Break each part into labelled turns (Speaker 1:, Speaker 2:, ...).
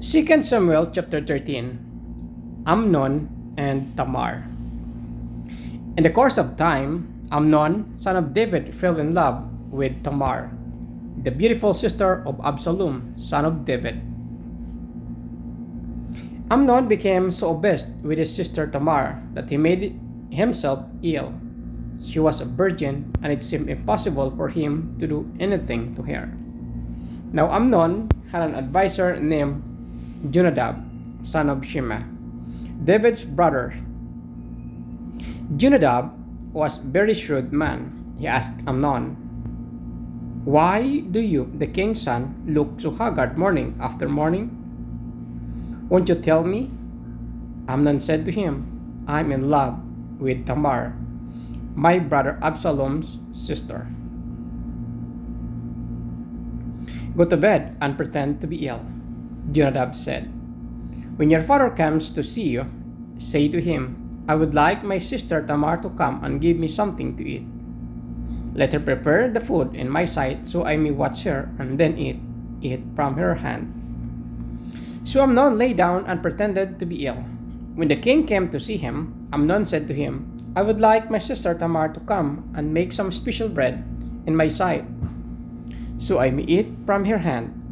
Speaker 1: 2 Samuel chapter 13. Amnon and Tamar. In the course of time, Amnon, son of David, fell in love with Tamar, the beautiful sister of Absalom, son of David. Amnon became so obsessed with his sister Tamar that he made himself ill. She was a virgin, and it seemed impossible for him to do anything to her. Now Amnon had an advisor named Jonadab, son of Shema, David's brother. Jonadab was a very shrewd man. He asked Amnon, "Why do you, the king's son, look so haggard morning after morning? Won't you tell me?" Amnon said to him, "I'm in love with Tamar, my brother Absalom's sister." "Go to bed and pretend to be ill," Jonadab said. "When your father comes to see you, say to him, 'I would like my sister Tamar to come and give me something to eat. Let her prepare the food in my sight so I may watch her and then eat it from her hand.'" So Amnon lay down and pretended to be ill. When the king came to see him, Amnon said to him, "I would like my sister Tamar to come and make some special bread in my sight, so I may eat from her hand."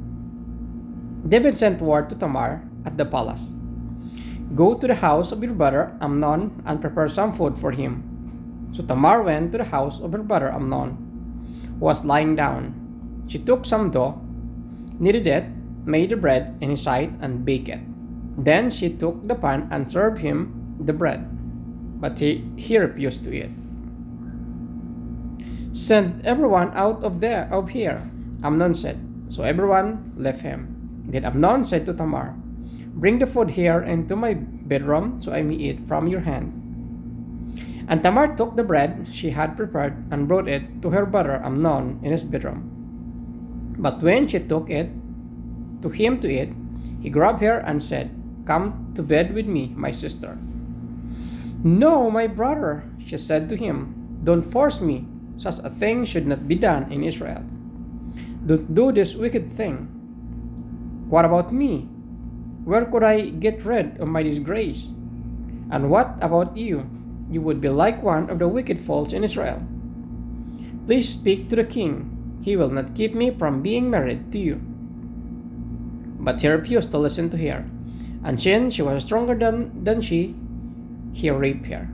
Speaker 1: David sent word to Tamar at the palace, "Go to the house of your brother Amnon and prepare some food for him." So Tamar went to the house of her brother Amnon, who was lying down. She took some dough, kneaded it, made the bread in his sight, and baked it. Then she took the pan and served him the bread, but he refused to eat. "Send everyone out of here," Amnon said. So everyone left him. Then Amnon said to Tamar, "Bring the food here into my bedroom so I may eat from your hand." And Tamar took the bread she had prepared and brought it to her brother Amnon in his bedroom. But when she took it to him to eat, he grabbed her and said, "Come to bed with me, my sister." "No, my brother," she said to him, "don't force me. Such a thing should not be done in Israel. Don't do this wicked thing. What about me? Where could I get rid of my disgrace? And what about you? You would be like one of the wicked folks in Israel. Please speak to the king. He will not keep me from being married to you." But he refused to listen to her, and since she was stronger than she, he raped her.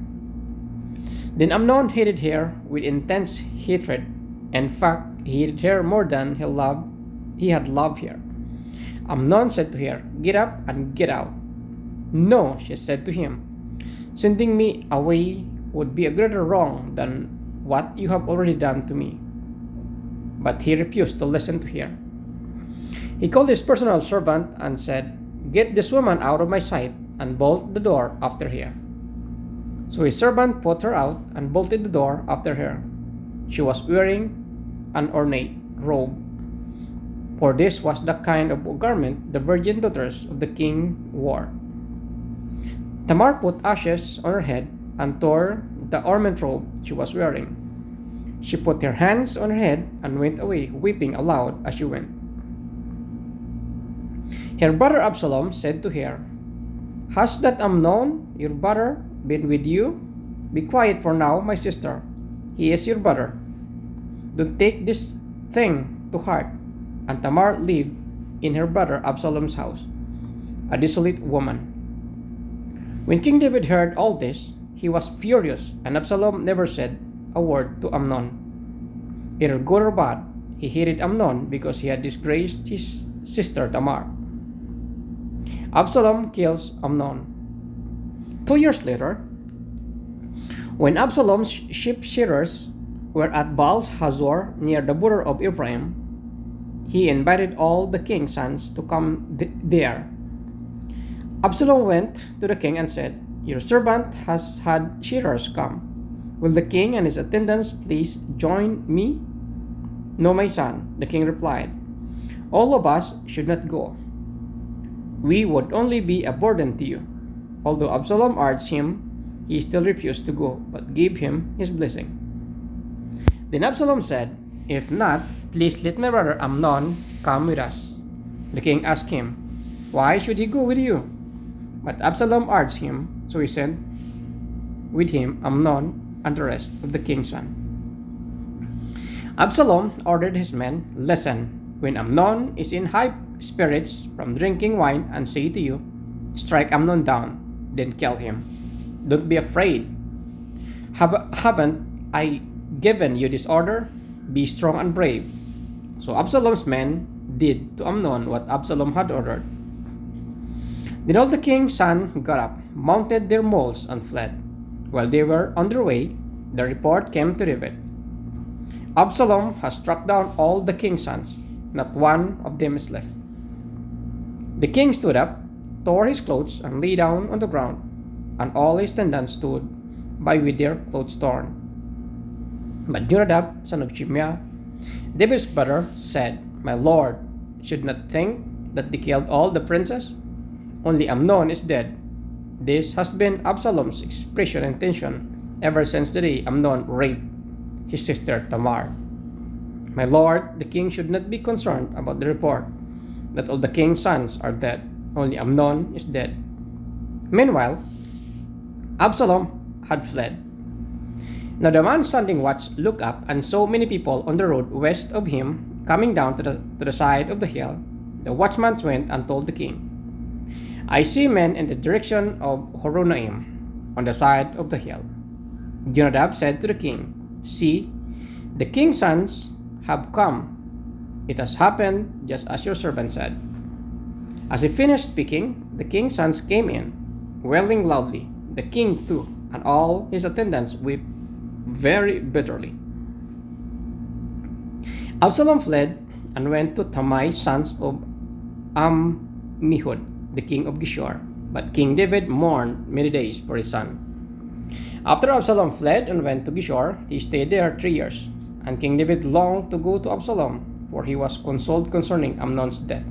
Speaker 1: Then Amnon hated her with intense hatred. In fact, he hated her more than he had loved her. Amnon said to her, "Get up and get out." "No," she said to him, "sending me away would be a greater wrong than what you have already done to me." But he refused to listen to her. He called his personal servant and said, "Get this woman out of my sight and bolt the door after her." So his servant put her out and bolted the door after her. She was wearing an ornate robe, for this was the kind of garment the virgin daughters of the king wore. Tamar put ashes on her head and tore the ornate robe she was wearing. She put her hands on her head and went away, weeping aloud as she went. Her brother Absalom said to her, "Has that Amnon, your brother, been with you? Be quiet for now, my sister. He is your brother. Don't take this thing to heart." And Tamar lived in her brother Absalom's house, a desolate woman. When King David heard all this, he was furious, and Absalom never said a word to Amnon. Either good or bad, he hated Amnon because he had disgraced his sister Tamar. Absalom kills Amnon. 2 years later, when Absalom's sheep shearers were at Baal Hazor near the border of Ephraim, he invited all the king's sons to come there. Absalom went to the king and said, "Your servant has had shearers come. Will the king and his attendants please join me?" "No, my son," the king replied. "All of us should not go. We would only be a burden to you." Although Absalom urged him, he still refused to go, but gave him his blessing. Then Absalom said, "If not, please let my brother Amnon come with us." The king asked him, Why should he go with you? But Absalom urged him, so he sent with him Amnon and the rest of the king's son. Absalom ordered his men, "Listen, when Amnon is in high spirits from drinking wine and say to you, 'Strike Amnon down,' then kill him. Don't be afraid. Haven't I given you this order? Be strong and brave." So Absalom's men did to Amnon what Absalom had ordered. Then all the king's sons got up, mounted their mules, and fled. While they were on their way, the report came to David, "Absalom has struck down all the king's sons. Not one of them is left." The king stood up, tore his clothes, and lay down on the ground, and all his attendants stood by with their clothes torn. But Jonadab, son of Shimeah, David's brother, said, "My lord should not think that they killed all the princes. Only Amnon is dead. This has been Absalom's expression and intention ever since the day Amnon raped his sister Tamar. My lord, the king should not be concerned about the report that all the king's sons are dead. Only Amnon is dead." Meanwhile, Absalom had fled. Now the man standing watch looked up and saw many people on the road west of him coming down to the side of the hill. The watchman went and told the king, "I see men in the direction of Horonaim on the side of the hill." Jonadab said to the king, "See, the king's sons have come. It has happened just as your servant said." As he finished speaking, the king's sons came in, wailing loudly. The king too, and all his attendants wept very bitterly. Absalom fled and went to Tamai's sons of Ammihud, the king of Geshur. But King David mourned many days for his son. After Absalom fled and went to Geshur, he stayed there 3 years. And King David longed to go to Absalom, for he was consoled concerning Amnon's death.